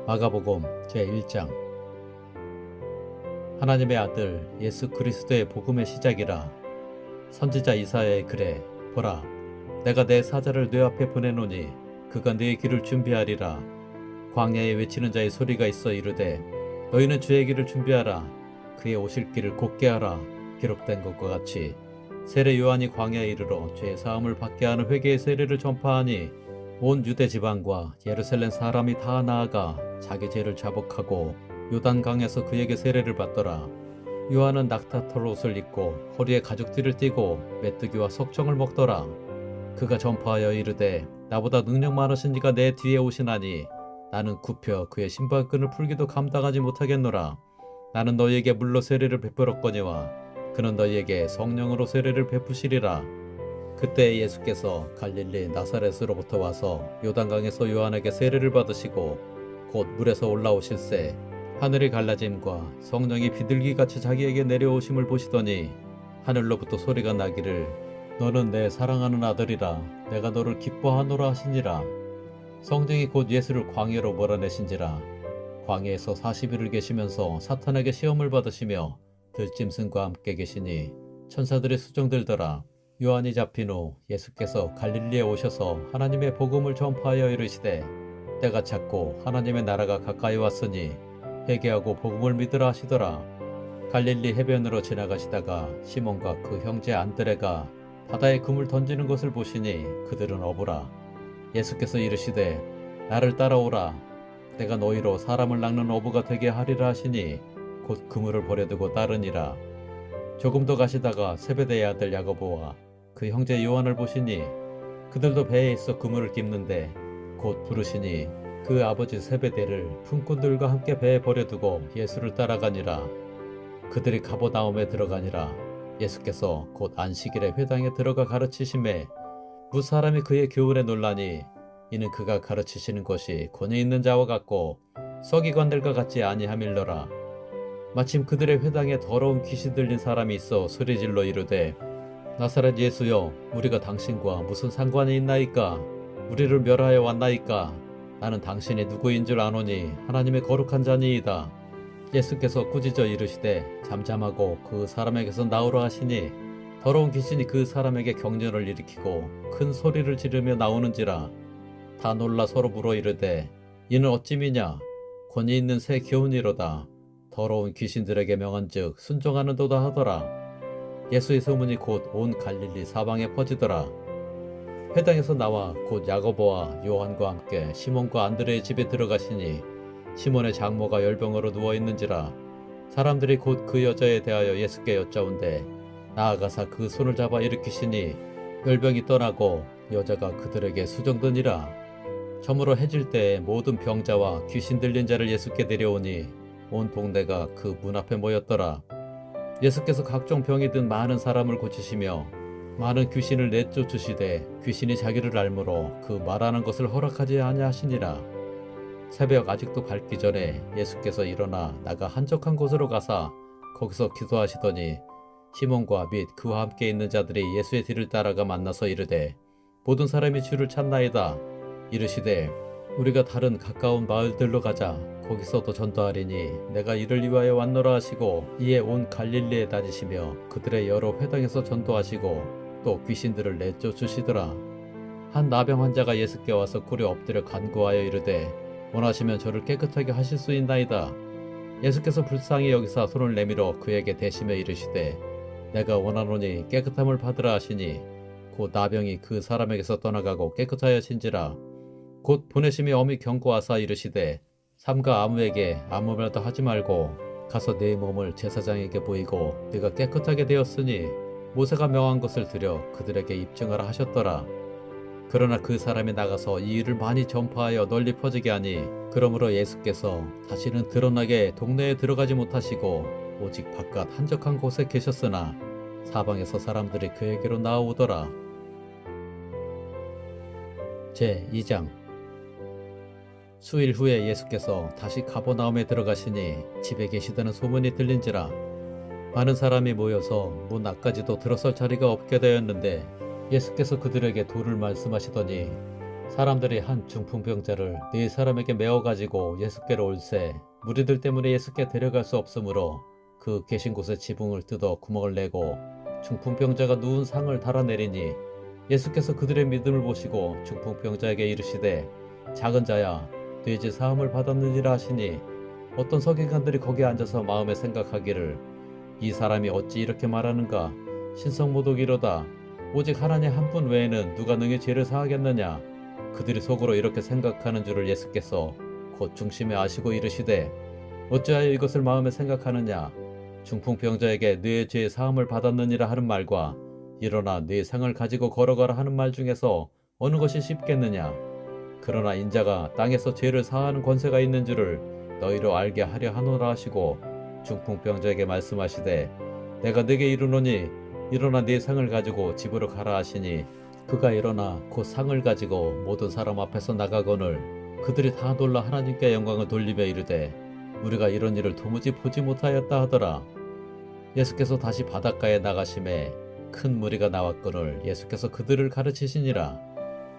마가복음 제1장. 하나님의 아들 예수 그리스도의 복음의 시작이라. 선지자 이사야의 글에 보라, 내가 내 사자를 네 앞에 보내노니 그가 네 길을 준비하리라. 광야에 외치는 자의 소리가 있어 이르되 너희는 주의 길을 준비하라. 그의 오실 길을 곧게 하라. 기록된 것과 같이 세례 요한이 광야에 이르러 죄 사함을 받게 하는 회개의 세례를 전파하니 온 유대 지방과 예루살렘 사람이 다 나아가 자기 죄를 자복하고 요단강에서 그에게 세례를 받더라. 요한은 낙타털 옷을 입고 허리에 가죽띠를 띠고 메뚜기와 석청을 먹더라. 그가 전파하여 이르되 나보다 능력 많으신 이가 내 뒤에 오시나니 나는 굽혀 그의 신발끈을 풀기도 감당하지 못하겠노라. 나는 너희에게 물로 세례를 베풀었거니와 그는 너희에게 성령으로 세례를 베푸시리라. 그때 예수께서 갈릴리 나사렛으로부터 와서 요단강에서 요한에게 세례를 받으시고 곧 물에서 올라오실새 하늘이 갈라짐과 성령이 비둘기같이 자기에게 내려오심을 보시더니 하늘로부터 소리가 나기를 너는 내 사랑하는 아들이라 내가 너를 기뻐하노라 하시니라. 성령이 곧 예수를 광야로 몰아내신지라. 광야에서 40일을 계시면서 사탄에게 시험을 받으시며 들짐승과 함께 계시니 천사들의 수종들더라. 요한이 잡힌 후 예수께서 갈릴리에 오셔서 하나님의 복음을 전파하여 이르시되 때가 찼고 하나님의 나라가 가까이 왔으니 회개하고 복음을 믿으라 하시더라. 갈릴리 해변으로 지나가시다가 시몬과 그 형제 안드레가 바다에 금을 던지는 것을 보시니 그들은 어부라. 예수께서 이르시되 나를 따라오라. 내가 너희로 사람을 낚는 어부가 되게 하리라 하시니 곧 그물을 버려두고 따르니라. 조금 더 가시다가 세베대의 아들 야고보와 그 형제 요한을 보시니 그들도 배에 있어 그물을 깁는데 곧 부르시니 그 아버지 세베대를 품꾼들과 함께 배에 버려두고 예수를 따라가니라. 그들이 가버나움에 들어가니라. 예수께서 곧 안식일에 회당에 들어가 가르치심에 무사람이 그의 교훈에 놀라니 이는 그가 가르치시는 것이 권위 있는 자와 같고 서기관들과 같지 아니함일러라. 마침 그들의 회당에 더러운 귀신 들린 사람이 있어 소리질러 이르되 나사렛 예수여, 우리가 당신과 무슨 상관이 있나이까? 우리를 멸하여 왔나이까? 나는 당신이 누구인 줄 아노니 하나님의 거룩한 자니이다. 예수께서 꾸짖어 이르시되 잠잠하고 그 사람에게서 나오라 하시니 더러운 귀신이 그 사람에게 경련을 일으키고 큰 소리를 지르며 나오는지라. 다 놀라 서로 물어 이르되 이는 어찌미냐? 권위 있는 새 교훈이로다. 더러운 귀신들에게 명한즉 순종하는도다 하더라. 예수의 소문이 곧 온 갈릴리 사방에 퍼지더라. 회당에서 나와 곧 야고보와 요한과 함께 시몬과 안드레의 집에 들어가시니 시몬의 장모가 열병으로 누워있는지라. 사람들이 곧 그 여자에 대하여 예수께 여짜온대 나아가사 그 손을 잡아 일으키시니 열병이 떠나고 여자가 그들에게 수정되니라. 저물어 해질 때에 모든 병자와 귀신 들린 자를 예수께 데려오니 온 동네가 그 문 앞에 모였더라. 예수께서 각종 병이 든 많은 사람을 고치시며 많은 귀신을 내쫓으시되 귀신이 자기를 알므로 그 말하는 것을 허락하지 아니하시니라. 새벽 아직도 밝기 전에 예수께서 일어나 나가 한적한 곳으로 가사 거기서 기도하시더니 시몬과 및 그와 함께 있는 자들이 예수의 뒤를 따라가 만나서 이르되 모든 사람이 주를 찾나이다. 이르시되 우리가 다른 가까운 마을들로 가자. 거기서도 전도하리니 내가 이를 위하여 왔노라 하시고 이에 온 갈릴리에 다니시며 그들의 여러 회당에서 전도하시고 또 귀신들을 내쫓으시더라. 한 나병 환자가 예수께 와서 굴에 엎드려 간구하여 이르되 원하시면 저를 깨끗하게 하실 수 있나이다. 예수께서 불쌍히 여기사 손을 내밀어 그에게 대시며 이르시되 내가 원하노니 깨끗함을 받으라 하시니 곧 나병이 그 사람에게서 떠나가고 깨끗하여진지라. 곧 보내심이 엄히 경고하사 이르시되 삼가 아무에게 아무 말도 하지 말고 가서 네 몸을 제사장에게 보이고 네가 깨끗하게 되었으니 모세가 명한 것을 들여 그들에게 입증하라 하셨더라. 그러나 그 사람이 나가서 이 일을 많이 전파하여 널리 퍼지게 하니 그러므로 예수께서 다시는 드러나게 동네에 들어가지 못하시고 오직 바깥 한적한 곳에 계셨으나 사방에서 사람들이 그에게로 나아오더라. 제2장. 수일 후에 예수께서 다시 가버나움에 들어가시니 집에 계시다는 소문이 들린지라. 많은 사람이 모여서 문 앞까지도 들어설 자리가 없게 되었는데 예수께서 그들에게 도를 말씀하시더니 사람들이 한 중풍병자를 네 사람에게 메어 가지고 예수께로 올세 무리들 때문에 예수께 데려갈 수 없으므로 그 계신 곳에 지붕을 뜯어 구멍을 내고 중풍병자가 누운 상을 달아내리니 예수께서 그들의 믿음을 보시고 중풍병자에게 이르시되 작은 자야 네 죄 사함을 받았느니라 하시니 어떤 서기관들이 거기에 앉아서 마음에 생각하기를 이 사람이 어찌 이렇게 말하는가 신성모독이로다 오직 하나님 한 분 외에는 누가 능히 죄를 사하겠느냐 그들이 속으로 이렇게 생각하는 줄을 예수께서 곧 중심에 아시고 이르시되 어찌하여 이것을 마음에 생각하느냐 중풍병자에게 네 죄의 사함을 받았느니라 하는 말과 일어나 네 상을 가지고 걸어가라 하는 말 중에서 어느 것이 쉽겠느냐 그러나 인자가 땅에서 죄를 사하는 권세가 있는 줄을 너희로 알게 하려 하노라 하시고 중풍병자에게 말씀하시되 내가 네게 이르노니 일어나 네 상을 가지고 집으로 가라 하시니 그가 일어나 곧 상을 가지고 모든 사람 앞에서 나가거늘 그들이 다 놀라 하나님께 영광을 돌리며 이르되 우리가 이런 일을 도무지 보지 못하였다 하더라. 예수께서 다시 바닷가에 나가심에 큰 무리가 나왔거늘 예수께서 그들을 가르치시니라.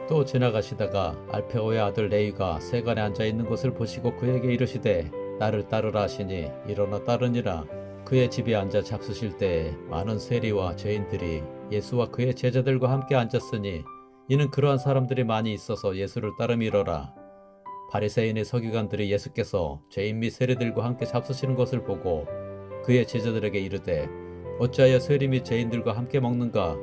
또 지나가시다가 알페오의 아들 레위가 세간에 앉아 있는 것을 보시고 그에게 이르시되 나를 따르라 하시니 일어나 따르니라. 그의 집에 앉아 잡수실 때에 많은 세리와 죄인들이 예수와 그의 제자들과 함께 앉았으니 이는 그러한 사람들이 많이 있어서 예수를 따름이러라. 바리새인의 서기관들이 예수께서 죄인 및 세리들과 함께 잡수시는 것을 보고 그의 제자들에게 이르되 어찌하여 세리 및 죄인들과 함께 먹는가?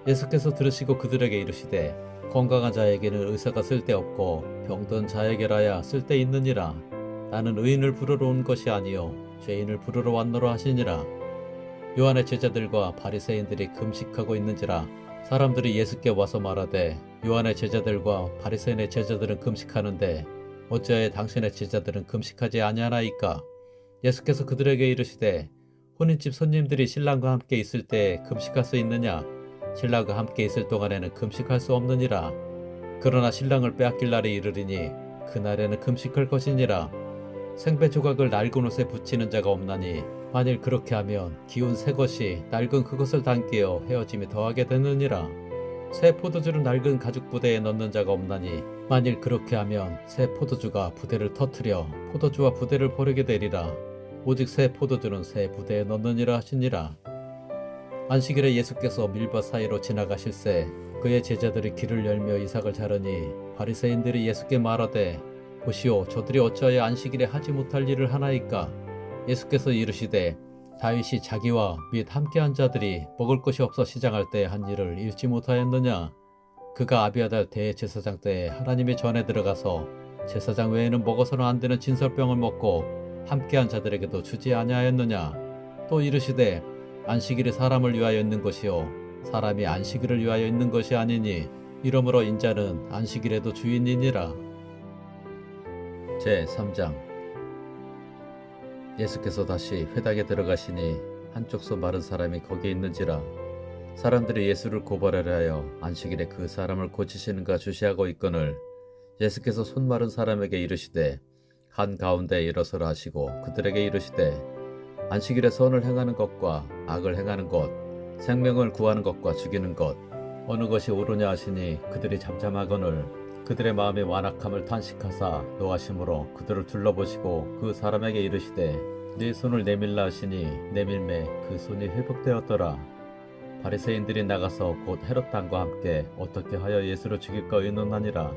예수께서 들으시고 그들에게 이르시되 건강한 자에게는 의사가 쓸데없고 병든 자에게라야 쓸데있느니라. 나는 의인을 부르러 온 것이 아니요 죄인을 부르러 왔노라 하시니라. 요한의 제자들과 바리새인들이 금식하고 있는지라 사람들이 예수께 와서 말하되 요한의 제자들과 바리새인의 제자들은 금식하는데 어찌하여 당신의 제자들은 금식하지 아니하나이까? 예수께서 그들에게 이르시되 혼인집 손님들이 신랑과 함께 있을 때에 금식할 수 있느냐? 신랑과 함께 있을 동안에는 금식할 수 없느니라. 그러나 신랑을 빼앗길 날이 이르리니 그날에는 금식할 것이니라. 생배 조각을 낡은 옷에 붙이는 자가 없나니 만일 그렇게 하면 기운 새 것이 낡은 그것을 당기어 헤어짐이 더하게 되느니라. 새 포도주를 낡은 가죽 부대에 넣는 자가 없나니 만일 그렇게 하면 새 포도주가 부대를 터뜨려 포도주와 부대를 버리게 되리라. 오직 새 포도주는 새 부대에 넣느니라 하시니라. 안식일에 예수께서 밀밭 사이로 지나가실새 그의 제자들이 길을 열며 이삭을 자르니 바리새인들이 예수께 말하되 보시오 저들이 어찌하여 안식일에 하지 못할 일을 하나이까? 예수께서 이르시되 다윗이 자기와 및 함께한 자들이 먹을 것이 없어 시장할 때 한 일을 잃지 못하였느냐? 그가 아비아달 대제사장 때에 하나님의 전에 들어가서 제사장 외에는 먹어서는 안 되는 진설병을 먹고 함께한 자들에게도 주지 아니하였느냐? 또 이르시되 안식일이 사람을 위하여 있는 것이요 사람이 안식일을 위하여 있는 것이 아니니 이러므로 인자는 안식일에도 주인이니라. 제3장 예수께서 다시 회당에 들어가시니 한쪽 손 마른 사람이 거기에 있는지라. 사람들이 예수를 고발하려 하여 안식일에 그 사람을 고치시는가 주시하고 있거늘 예수께서 손 마른 사람에게 이르시되 한가운데 일어서라 하시고 그들에게 이르시되 안식일에 선을 행하는 것과 악을 행하는 것 생명을 구하는 것과 죽이는 것 어느 것이 옳으냐 하시니 그들이 잠잠하거늘 그들의 마음의 완악함을 탄식하사 노하심으로 그들을 둘러보시고 그 사람에게 이르시되 네 손을 내밀라 하시니 내밀매 그 손이 회복되었더라. 바리새인들이 나가서 곧 헤롯 당과 함께 어떻게 하여 예수를 죽일까 의논하니라.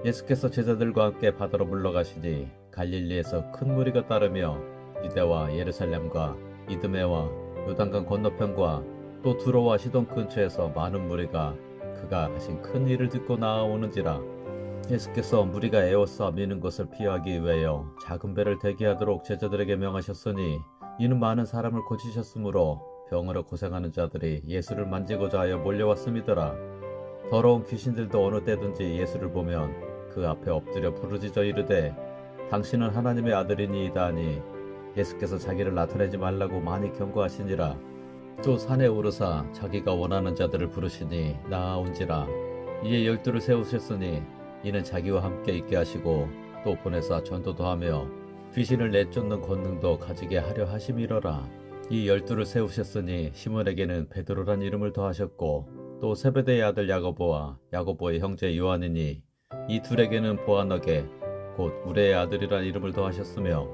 예수께서 제자들과 함께 바다로 물러가시니 갈릴리에서 큰 무리가 따르며 유대와 예루살렘과 이드메와 요단강 건너편과 또 두로와 시돈 근처에서 많은 무리가 그가 하신 큰 일을 듣고 나아오는지라. 예수께서 무리가 에워싸 미는 것을 피하기 위하여 작은 배를 대기하도록 제자들에게 명하셨으니 이는 많은 사람을 고치셨으므로 병으로 고생하는 자들이 예수를 만지고자 하여 몰려왔음이더라. 더러운 귀신들도 어느 때든지 예수를 보면 그 앞에 엎드려 부르짖어 이르되 당신은 하나님의 아들이니이다 하니 예수께서 자기를 나타내지 말라고 많이 경고하시니라. 또 산에 오르사 자기가 원하는 자들을 부르시니 나아온지라. 이에 12를 세우셨으니 이는 자기와 함께 있게 하시고 또 보내사 전도도 하며 귀신을 내쫓는 권능도 가지게 하려 하심이러라. 이 12를 세우셨으니 시몬에게는 베드로란 이름을 더하셨고 또 세베대의 아들 야고보와 야고보의 형제 요한이니 이 둘에게는 보아너게 곧 우레의 아들이란 이름을 더하셨으며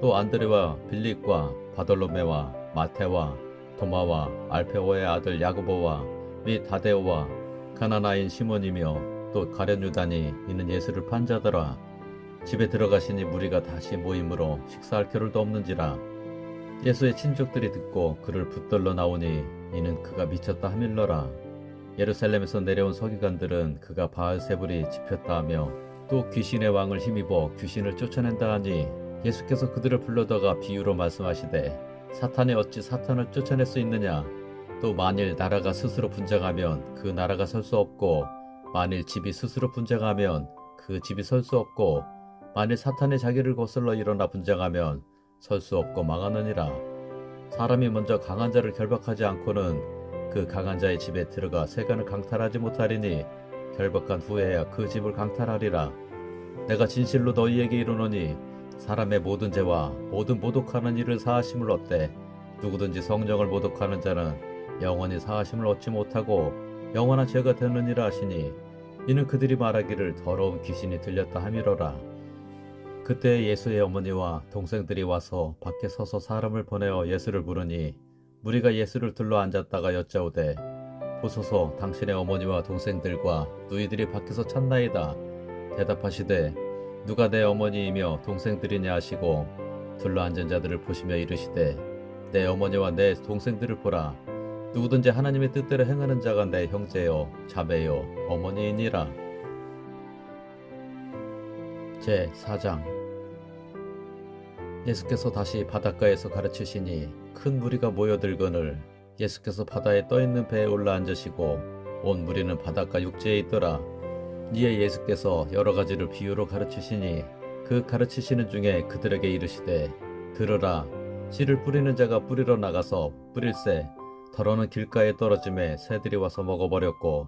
또 안드레와 빌립과 바돌로메와 마테와 도마와 알페오의 아들 야고보와 및 다데오와 가나나인 시몬이며 또 가룟 유다니 이는 예수를 판 자더라. 집에 들어가시니 무리가 다시 모임으로 식사할 겨를도 없는지라. 예수의 친족들이 듣고 그를 붙들러 나오니 이는 그가 미쳤다 하밀러라. 예루살렘에서 내려온 서기관들은 그가 바알세불이 집혔다 하며 또 귀신의 왕을 힘입어 귀신을 쫓아낸다 하니 예수께서 그들을 불러다가 비유로 말씀하시되 사탄이 어찌 사탄을 쫓아낼 수 있느냐. 또 만일 나라가 스스로 분쟁하면 그 나라가 설 수 없고 만일 집이 스스로 분쟁하면 그 집이 설 수 없고 만일 사탄이 자기를 거슬러 일어나 분쟁하면 설 수 없고 망하느니라. 사람이 먼저 강한 자를 결박하지 않고는 그 강한 자의 집에 들어가 세간을 강탈하지 못하리니 결박한 후에야 그 집을 강탈하리라. 내가 진실로 너희에게 이르노니 사람의 모든 죄와 모든 모독하는 일을 사하심을 얻되 누구든지 성령을 모독하는 자는 영원히 사하심을 얻지 못하고 영원한 죄가 되느니라 하시니 이는 그들이 말하기를 더러운 귀신이 들렸다 함이로라. 그때 예수의 어머니와 동생들이 와서 밖에 서서 사람을 보내어 예수를 부르니 무리가 예수를 들러 앉았다가 여짜오되 보소서 당신의 어머니와 동생들과 누이들이 밖에서 찾나이다. 대답하시되 누가 내 어머니이며 동생들이냐 하시고 둘러 앉은 자들을 보시며 이르시되 내 어머니와 내 동생들을 보라. 누구든지 하나님의 뜻대로 행하는 자가 내 형제요 자매요 어머니이니라. 제4장. 예수께서 다시 바닷가에서 가르치시니 큰 무리가 모여들거늘 예수께서 바다에 떠있는 배에 올라앉으시고 온 무리는 바닷가 육지에 있더라. 이에 예수께서 여러 가지를 비유로 가르치시니 그 가르치시는 중에 그들에게 이르시되 들으라. 씨를 뿌리는 자가 뿌리러 나가서 뿌릴새 더러는 길가에 떨어짐에 새들이 와서 먹어버렸고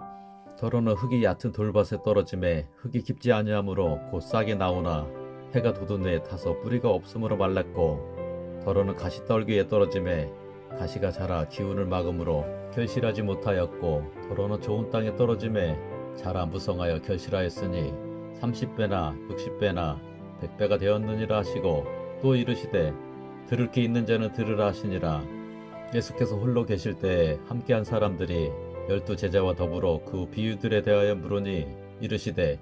더러는 흙이 얕은 돌밭에 떨어짐에 흙이 깊지 아니하므로 곧 싹이 나오나 해가 돋은 후에 타서 뿌리가 없으므로 말랐고 더러는 가시떨기에 떨어짐에 가시가 자라 기운을 막음으로 결실하지 못하였고 더러는 좋은 땅에 떨어짐에 자라 무성하여 결실하였으니 30배나 60배나 100배가 되었느니라 하시고 또 이르시되 들을 귀 있는 자는 들으라 하시니라. 예수께서 홀로 계실 때에 함께한 사람들이 12 제자와 더불어 그 비유들에 대하여 물으니 이르시되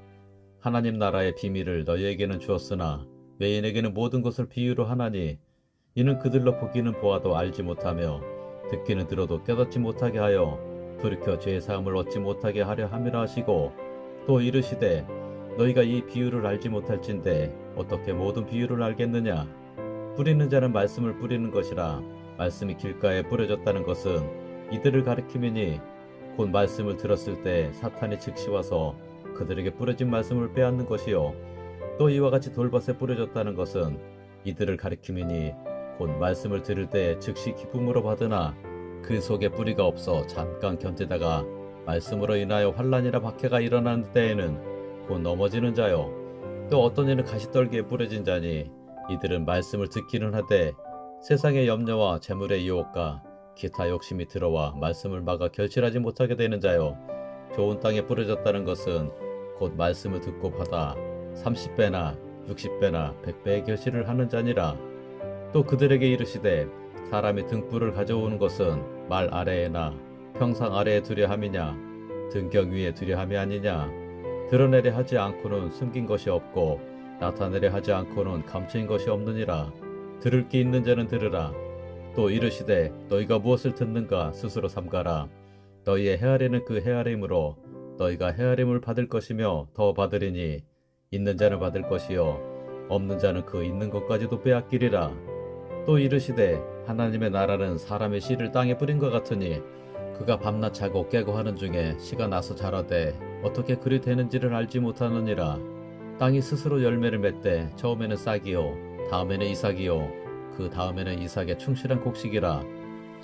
하나님 나라의 비밀을 너희에게는 주었으나 외인에게는 모든 것을 비유로 하나니 이는 그들로 보기는 보아도 알지 못하며 듣기는 들어도 깨닫지 못하게 하여 돌이켜 죄의 사함을 얻지 못하게 하려 함이라 하시고 또 이르시되 너희가 이 비유를 알지 못할진대 어떻게 모든 비유를 알겠느냐. 뿌리는 자는 말씀을 뿌리는 것이라. 말씀이 길가에 뿌려졌다는 것은 이들을 가리키미니 곧 말씀을 들었을 때 사탄이 즉시 와서 그들에게 뿌려진 말씀을 빼앗는 것이요 또 이와 같이 돌밭에 뿌려졌다는 것은 이들을 가리키미니 곧 말씀을 들을 때 즉시 기쁨으로 받으나 그 속에 뿌리가 없어 잠깐 견디다가 말씀으로 인하여 환난이나 박해가 일어나는 때에는 곧 넘어지는 자요 또 어떤 이는 가시떨기에 뿌려진 자니 이들은 말씀을 듣기는 하되 세상의 염려와 재물의 유혹과 기타 욕심이 들어와 말씀을 막아 결실하지 못하게 되는 자요 좋은 땅에 뿌려졌다는 것은 곧 말씀을 듣고 받아 30배나 60배나 100배의 결실을 하는 자니라. 또 그들에게 이르시되 사람이 등불을 가져오는 것은 말 아래에나 평상 아래에 두려 함이냐 등경 위에 두려 함이 아니냐. 드러내려 하지 않고는 숨긴 것이 없고 나타내려 하지 않고는 감추인 것이 없느니라. 들을 귀 있는 자는 들으라. 또 이르시되 너희가 무엇을 듣는가 스스로 삼가라. 너희의 헤아리는 그 헤아림으로 너희가 헤아림을 받을 것이며 더 받으리니 있는 자는 받을 것이요 없는 자는 그 있는 것까지도 빼앗기리라. 또 이르시되 하나님의 나라는 사람의 씨를 땅에 뿌린 것 같으니 그가 밤낮 자고 깨고 하는 중에 씨가 나서 자라되 어떻게 그리 되는지를 알지 못하느니라. 땅이 스스로 열매를 맺되 처음에는 싹이요 다음에는 이삭이요 그 다음에는 이삭의 충실한 곡식이라.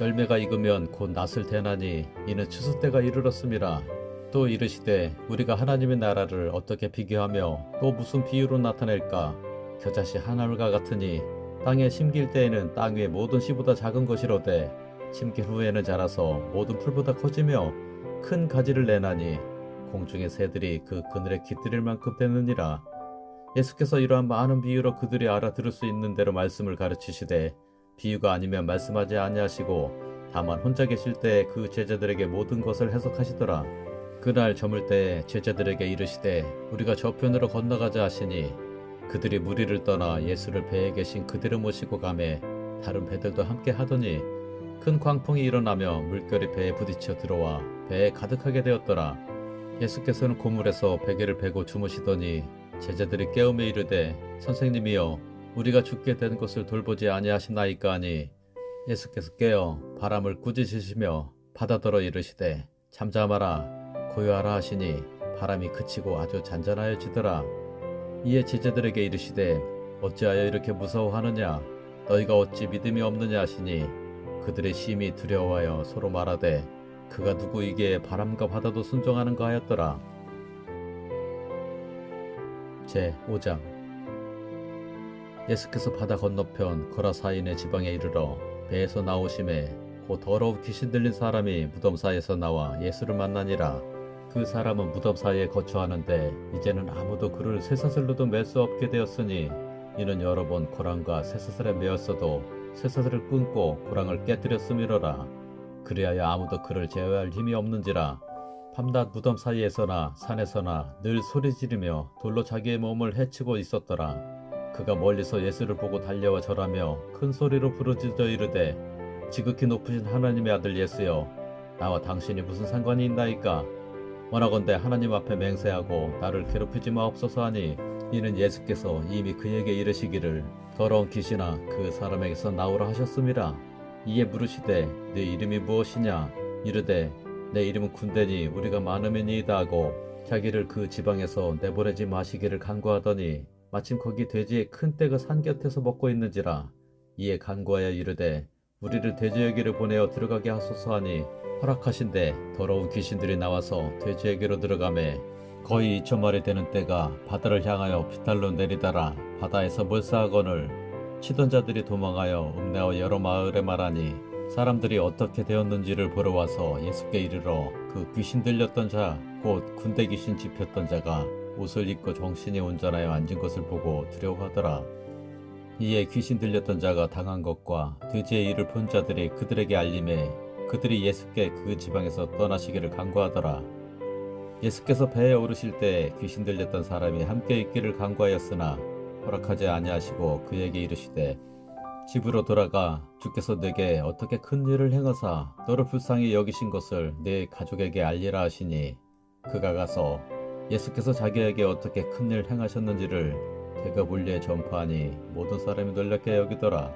열매가 익으면 곧 낫을 대나니 이는 추수 때가 이르렀음이라. 또 이르시되 우리가 하나님의 나라를 어떻게 비교하며 또 무슨 비유로 나타낼까. 겨자씨 한 알과 같으니 땅에 심길 때에는 땅 위의 모든 씨보다 작은 것이로되 심길 후에는 자라서 모든 풀보다 커지며 큰 가지를 내나니 공중의 새들이 그 그늘에 깃들일 만큼 되느니라. 예수께서 이러한 많은 비유로 그들이 알아들을 수 있는 대로 말씀을 가르치시되 비유가 아니면 말씀하지 아니하시고 다만 혼자 계실 때 그 제자들에게 모든 것을 해석하시더라. 그날 저물 때 제자들에게 이르시되 우리가 저편으로 건너가자 하시니 그들이 무리를 떠나 예수를 배에 계신 그대로 모시고 가매 다른 배들도 함께 하더니 큰 광풍이 일어나며 물결이 배에 부딪혀 들어와 배에 가득하게 되었더라. 예수께서는 고물에서 베개를 베고 주무시더니 제자들이 깨우며 이르되 선생님이여 우리가 죽게 된 것을 돌보지 아니하시나이까 하니 예수께서 깨어 바람을 꾸짖으시며 바다더러 이르시되 잠잠하라 고요하라 하시니 바람이 그치고 아주 잔잔하여지더라. 이에 제자들에게 이르시되 어찌하여 이렇게 무서워하느냐 너희가 어찌 믿음이 없느냐 하시니 그들의 심히 두려워하여 서로 말하되 그가 누구이기에 바람과 바다도 순종하는가 하였더라. 제5장 예수께서 바다 건너편 거라사인의 지방에 이르러 배에서 나오심에 곧 더러운 귀신 들린 사람이 무덤 사이에서 나와 예수를 만나니라. 그 사람은 무덤 사이에 거처하는데 이제는 아무도 그를 쇠사슬로도 맬 수 없게 되었으니 이는 여러 번 고랑과 쇠사슬에 매었어도 쇠사슬을 끊고 고랑을 깨뜨렸음이로라. 그리하여 아무도 그를 제어할 힘이 없는지라. 밤낮 무덤 사이에서나 산에서나 늘 소리 지르며 돌로 자기의 몸을 해치고 있었더라. 그가 멀리서 예수를 보고 달려와 절하며 큰 소리로 부르짖어 이르되 지극히 높으신 하나님의 아들 예수여 나와 당신이 무슨 상관이 있나이까. 원하건대 하나님 앞에 맹세하고 나를 괴롭히지 마옵소서 하니 이는 예수께서 이미 그에게 이르시기를 더러운 귀신아 그 사람에게서 나오라 하셨음이라. 이에 물으시되 네 이름이 무엇이냐. 이르되 내 이름은 군대니 우리가 많음이니이다 하고 자기를 그 지방에서 내보내지 마시기를 간구하더니 마침 거기 돼지의 큰 떼가 산 곁에서 먹고 있는지라. 이에 간구하여 이르되 우리를 돼지에게로 보내어 들어가게 하소서 하니 허락하신대 더러운 귀신들이 나와서 돼지에게로 들어가매 거의 2,000마리 되는 떼가 바다를 향하여 비탈로 내리다라 바다에서 몰사하거늘 치던 자들이 도망하여 읍내와 여러 마을에 말하니 사람들이 어떻게 되었는지를 보러 와서 예수께 이르러 그 귀신 들렸던 자 곧 군대 귀신 집혔던 자가 옷을 입고 정신이 온전하여 앉은 것을 보고 두려워하더라. 이에 귀신 들렸던 자가 당한 것과 돼지의 일을 본 자들이 그들에게 알림해 그들이 예수께 그 지방에서 떠나시기를 간구하더라. 예수께서 배에 오르실 때 귀신 들렸던 사람이 함께 있기를 간구하였으나 허락하지 아니하시고 그에게 이르시되 집으로 돌아가 주께서 내게 어떻게 큰 일을 행하사 너를 불쌍히 여기신 것을 네 가족에게 알리라 하시니 그가 가서 예수께서 자기에게 어떻게 큰 일 행하셨는지를 대거 울리에 전파하니 모든 사람이 놀랍게 여기더라.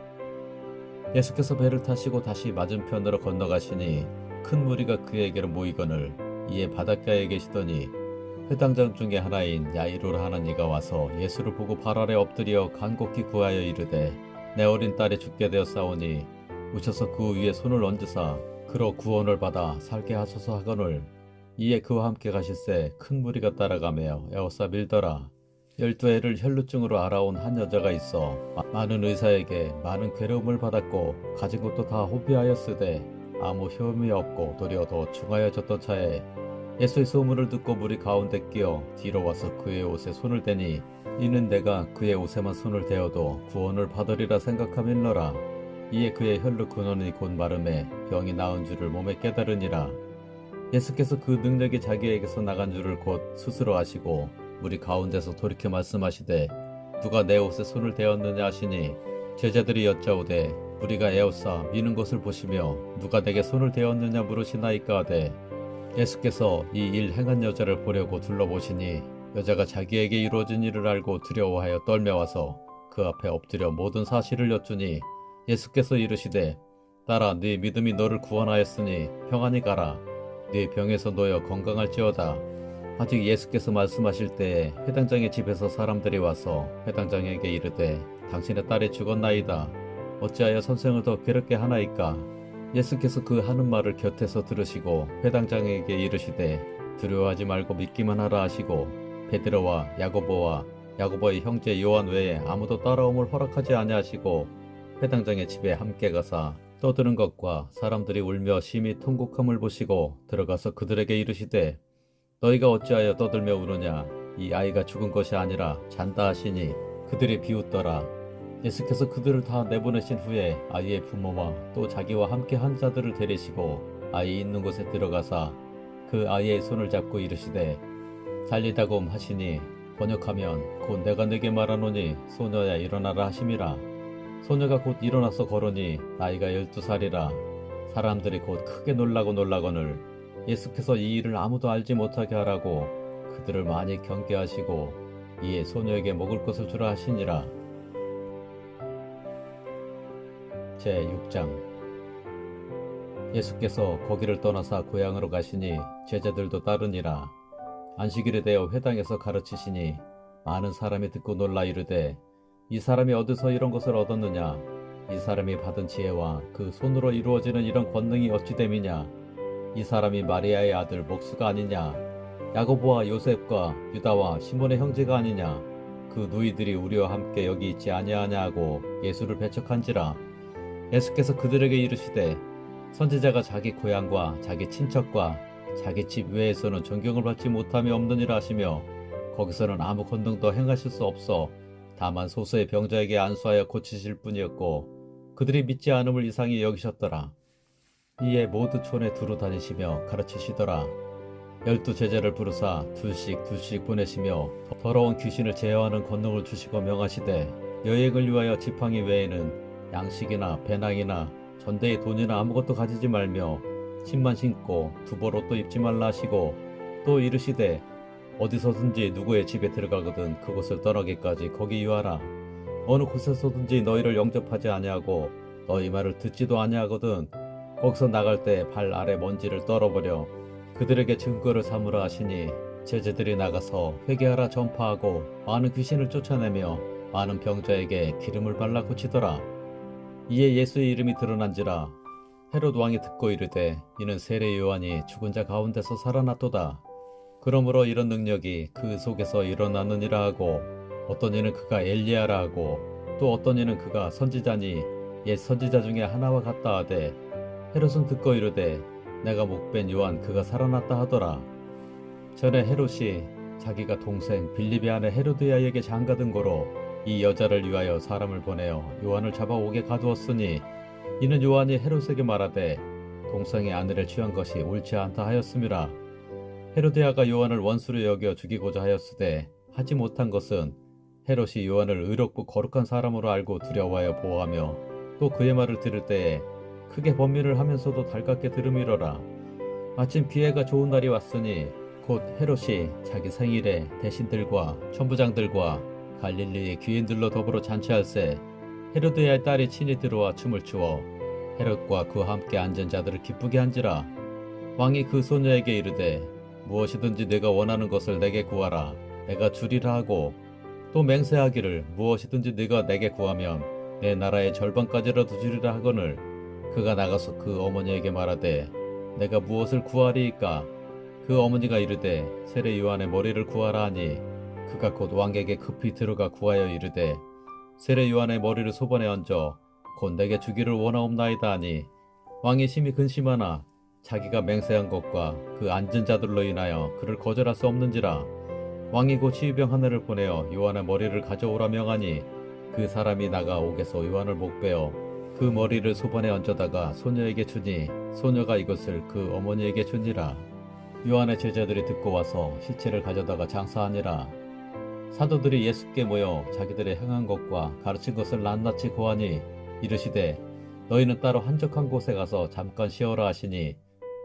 예수께서 배를 타시고 다시 맞은편으로 건너가시니 큰 무리가 그에게로 모이거늘 이에 바닷가에 계시더니 회당장 중에 하나인 야이로라 하는 이가 와서 예수를 보고 발 아래 엎드려 간곡히 구하여 이르되 내 어린 딸이 죽게 되었사오니 우셔서 그 위에 손을 얹으사 그로 구원을 받아 살게 하소서 하거늘 이에 그와 함께 가실새 큰 무리가 따라가며 에워싸 밀더라. 12해를 혈루증으로 알아온 한 여자가 있어 많은 의사에게 많은 괴로움을 받았고 가진 것도 다 호비하였으되 아무 효험이 없고 도리어 더 중하여졌던 차에 예수의 소문을 듣고 무리 가운데 끼어 뒤로 와서 그의 옷에 손을 대니 이는 내가 그의 옷에만 손을 대어도 구원을 받으리라 생각함일러라. 이에 그의 혈루 근원이 곧 마름에 병이 나은 줄을 몸에 깨달으니라. 예수께서 그 능력이 자기에게서 나간 줄을 곧 스스로 아시고 무리 가운데서 돌이켜 말씀하시되 누가 내 옷에 손을 대었느냐 하시니 제자들이 여짜오되 우리가 에워싸 미는 것을 보시며 누가 내게 손을 대었느냐 물으시나이까 하되 예수께서 이 일 행한 여자를 보려고 둘러보시니 여자가 자기에게 이루어진 일을 알고 두려워하여 떨며와서 그 앞에 엎드려 모든 사실을 여쭈니 예수께서 이르시되 딸아 네 믿음이 너를 구원하였으니 평안히 가라. 네 병에서 놓여 건강할지어다. 아직 예수께서 말씀하실 때에 회당장의 집에서 사람들이 와서 회당장에게 이르되 당신의 딸이 죽었나이다. 어찌하여 선생을 더 괴롭게 하나이까. 예수께서 그 하는 말을 곁에서 들으시고 회당장에게 이르시되 두려워하지 말고 믿기만 하라 하시고 베드로와 야고보와 야고보의 형제 요한 외에 아무도 따라옴을 허락하지 아니하시고 회당장의 집에 함께 가사 떠드는 것과 사람들이 울며 심히 통곡함을 보시고 들어가서 그들에게 이르시되 너희가 어찌하여 떠들며 우느냐? 이 아이가 죽은 것이 아니라 잔다 하시니 그들이 비웃더라. 예수께서 그들을 다 내보내신 후에 아이의 부모와 또 자기와 함께 한 자들을 데리시고 아이 있는 곳에 들어가사 그 아이의 손을 잡고 이르시되 달리다곰 하시니 번역하면 곧 내가 네게 말하노니 소녀야 일어나라 하심이라. 소녀가 곧 일어나서 걸으니 나이가 12살이라. 사람들이 곧 크게 놀라거늘 예수께서 이 일을 아무도 알지 못하게 하라고 그들을 많이 경계하시고 이에 소녀에게 먹을 것을 주라 하시니라. 제6장. 예수께서 거기를 떠나사 고향으로 가시니 제자들도 따르니라. 안식일에 대어 회당에서 가르치시니 많은 사람이 듣고 놀라 이르되 이 사람이 어디서 이런 것을 얻었느냐? 이 사람이 받은 지혜와 그 손으로 이루어지는 이런 권능이 어찌 됨이냐? 이 사람이 마리아의 아들 목수가 아니냐? 야고보와 요셉과 유다와 시몬의 형제가 아니냐? 그 누이들이 우리와 함께 여기 있지 아니하냐 하고 예수를 배척한지라. 예수께서 그들에게 이르시되 선지자가 자기 고향과 자기 친척과 자기 집 외에서는 존경을 받지 못함이 없느니라 하시며 거기서는 아무 권능도 행하실 수 없어 다만 소수의 병자에게 안수하여 고치실 뿐이었고 그들이 믿지 않음을 이상히 여기셨더라. 이에 모두 촌에 두루 다니시며 가르치시더라. 12 제자를 부르사 둘씩 보내시며 더러운 귀신을 제어하는 권능을 주시고 명하시되 여행을 위하여 지팡이 외에는 양식이나 배낭이나 전대의 돈이나 아무것도 가지지 말며 신만 신고 두벌옷도 입지 말라 하시고 또 이르시되 어디서든지 누구의 집에 들어가거든 그곳을 떠나기까지 거기 유하라. 어느 곳에서든지 너희를 영접하지 아니하고 너희 말을 듣지도 아니하거든 거기서 나갈 때 발 아래 먼지를 떨어버려 그들에게 증거를 삼으라 하시니 제자들이 나가서 회개하라 전파하고 많은 귀신을 쫓아내며 많은 병자에게 기름을 발라 고치더라. 이에 예수의 이름이 드러난지라. 헤롯 왕이 듣고 이르되 이는 세례 요한이 죽은 자 가운데서 살아났도다. 그러므로 이런 능력이 그 속에서 일어나느니라 하고 어떤 이는 그가 엘리야라 하고 또 어떤 이는 그가 선지자니 옛 선지자 중에 하나와 같다 하되 헤롯은 듣고 이르되 내가 목벤 요한 그가 살아났다 하더라. 전에 헤롯이 자기가 동생 빌립의 아내 헤로드야에게 장가든 거로 이 여자를 위하여 사람을 보내어 요한을 잡아오게 가두었으니 이는 요한이 헤롯에게 말하되 동생의 아내를 취한 것이 옳지 않다 하였음이라. 헤로드야가 요한을 원수로 여겨 죽이고자 하였으되 하지 못한 것은 헤롯이 요한을 의롭고 거룩한 사람으로 알고 두려워하여 보호하며 또 그의 말을 들을 때에 크게 번민을 하면서도 달갑게 들음이러라. 마침 기회가 좋은 날이 왔으니 곧 헤롯이 자기 생일에 대신들과 천부장들과 갈릴리의 귀인들로 더불어 잔치할세 헤로드야의 딸이 친히 들어와 춤을 추어 헤롯과 그와 함께 앉은 자들을 기쁘게 한지라. 왕이 그 소녀에게 이르되 무엇이든지 내가 원하는 것을 내게 구하라 내가 주리라 하고 또 맹세하기를 무엇이든지 네가 내게 구하면 내 나라의 절반까지라도 주리라 하거늘 그가 나가서 그 어머니에게 말하되 내가 무엇을 구하리이까? 그 어머니가 이르되 세례 요한의 머리를 구하라 하니 그가 곧 왕에게 급히 들어가 구하여 이르되 세례 요한의 머리를 소반에 얹어 곧 내게 주기를 원하옵나이다 하니 왕이 심히 근심하나 자기가 맹세한 것과 그 앉은 자들로 인하여 그를 거절할 수 없는지라. 왕이 곧 치유병 하나를 보내어 요한의 머리를 가져오라 명하니 그 사람이 나가 옥에서 요한을 목베어 그 머리를 소반에 얹어다가 소녀에게 주니 소녀가 이것을 그 어머니에게 주니라. 요한의 제자들이 듣고 와서 시체를 가져다가 장사하니라. 사도들이 예수께 모여 자기들의 행한 것과 가르친 것을 낱낱이 고하니 이르시되 너희는 따로 한적한 곳에 가서 잠깐 쉬어라 하시니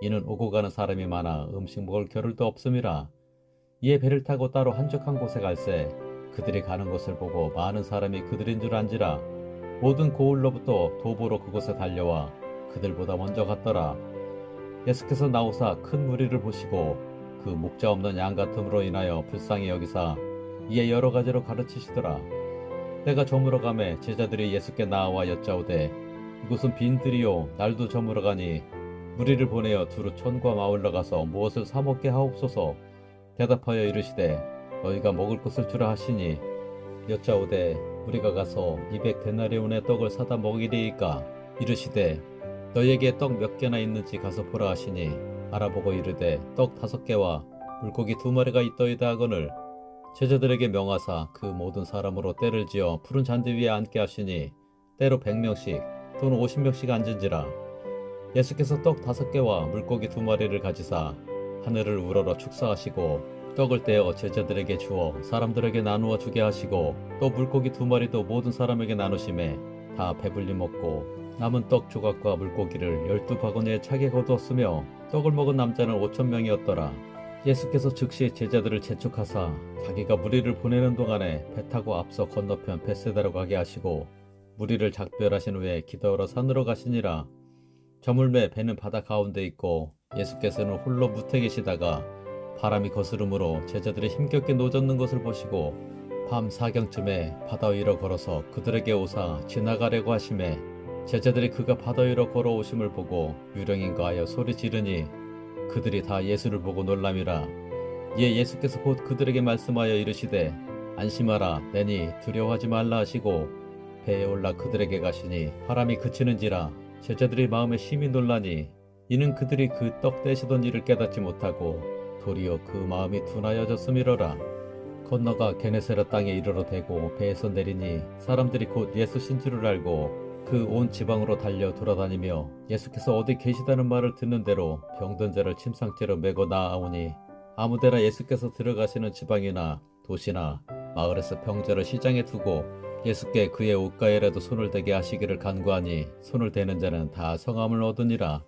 이는 오고 가는 사람이 많아 음식 먹을 겨를도 없음이라. 이에 배를 타고 따로 한적한 곳에 갈새 그들이 가는 것을 보고 많은 사람이 그들인 줄 안지라. 모든 고을로부터 도보로 그곳에 달려와 그들보다 먼저 갔더라. 예수께서 나오사 큰 무리를 보시고 그 목자 없는 양 같음으로 인하여 불쌍히 여기사 이에 여러 가지로 가르치시더라. 때가 저물어 가매 제자들이 예수께 나와 여짜오되 이곳은 빈들이요 날도 저물어 가니 무리를 보내어 두루 촌과 마을로 가서 무엇을 사 먹게 하옵소서. 대답하여 이르시되 너희가 먹을 것을 주라 하시니 여짜오되 우리가 가서 200데나리온의 떡을 사다 먹이리이까? 이르시되 너희에게 떡 몇 개나 있는지 가서 보라 하시니 알아보고 이르되 떡 5개와 물고기 2마리가 있더이다 하거늘 제자들에게 명하사 그 모든 사람으로 때를 지어 푸른 잔디 위에 앉게 하시니 때로 100명씩 또는 50명씩 앉은지라. 예수께서 떡 5개와 물고기 2마리를 가지사 하늘을 우러러 축사하시고 떡을 떼어 제자들에게 주어 사람들에게 나누어 주게 하시고 또 물고기 2마리도 모든 사람에게 나누심에 다 배불리 먹고 남은 떡 조각과 물고기를 12바구니에 차게 거두었으며 떡을 먹은 남자는 5,000명이었더라. 예수께서 즉시 제자들을 재촉하사 자기가 무리를 보내는 동안에 배 타고 앞서 건너편 벳세다로 가게 하시고 무리를 작별하신 후에 기도하러 산으로 가시니라. 저물매 배는 바다 가운데 있고 예수께서는 홀로 무태 계시다가 바람이 거스름으로 제자들이 힘겹게 노젓는 것을 보시고 밤 4경쯤에 바다 위로 걸어서 그들에게 오사 지나가려고 하심에 제자들이 그가 바다 위로 걸어오심을 보고 유령인가 하여 소리 지르니 그들이 다 예수를 보고 놀람이라. 이에 예수께서 곧 그들에게 말씀하여 이르시되 안심하라 내니 두려워하지 말라 하시고 배에 올라 그들에게 가시니 바람이 그치는지라. 제자들이 마음에 심히 놀라니 이는 그들이 그 떡 떼시던 일을 깨닫지 못하고 도리어 그 마음이 둔하여졌음이로라. 건너가 게네사렛 땅에 이르러 대고 배에서 내리니 사람들이 곧 예수신 줄을 알고 그 온 지방으로 달려 돌아다니며 예수께서 어디 계시다는 말을 듣는 대로 병든 자를 침상째로 메고 나아오니 아무데나 예수께서 들어가시는 지방이나 도시나 마을에서 병자를 시장에 두고 예수께 그의 옷가에라도 손을 대게 하시기를 간구하니 손을 대는 자는 다 성함을 얻으니라.